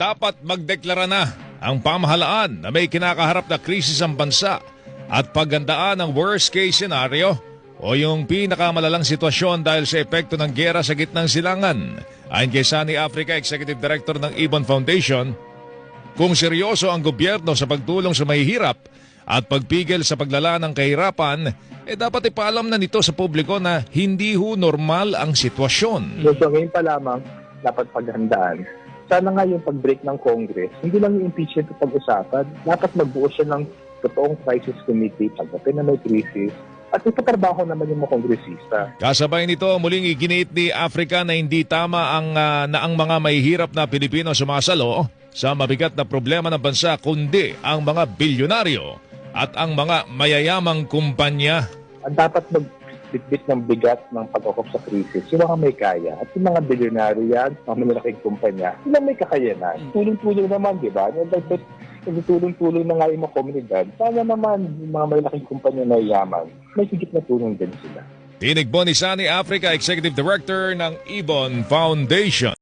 Dapat magdeklara na ang pamahalaan na may kinakaharap na krisis ang bansa at paggandaan ang worst case scenario o yung pinakamalalang sitwasyon dahil sa epekto ng giyera sa gitnang silangan. Ayon kay Sunny Africa, Executive Director ng Ibon Foundation, kung seryoso ang gobyerno sa pagtulong sa mahihirap at pagpigil sa paglala ng kahirapan, dapat ipaalam na nito sa publiko na hindi ho normal ang sitwasyon. So ngayon pa lamang, dapat paghandaan. Sana nga yung pag-break ng Congress, hindi lang yung impeachment ang pag-usapan, dapat magbuo siya ng totoong crisis committee pagdating na may crisis at ipatrabaho naman yung mga kongresista. Kasabay nito, muling iginiit ni Africa na hindi tama ang mga mahihirap na Pilipino sumasalo sa mabigat na problema ng bansa kundi ang mga bilyonaryo at ang mga mayayamang kumpanya. Ang dapat magbitbit ng bigat ng pag-ukop sa krisis, yung mga may kaya. At yung mga bilyonaryo yan, mga malalaking kumpanya, sila may kakayanan. Tulong-tulong naman, di ba? Tulong-tulong na nga yung mga komunidad. Sana naman yung mga malalaking kumpanya na yaman, may higit na tulong din sila. Tinig po ni Sunny Africa, Executive Director ng Ibon Foundation.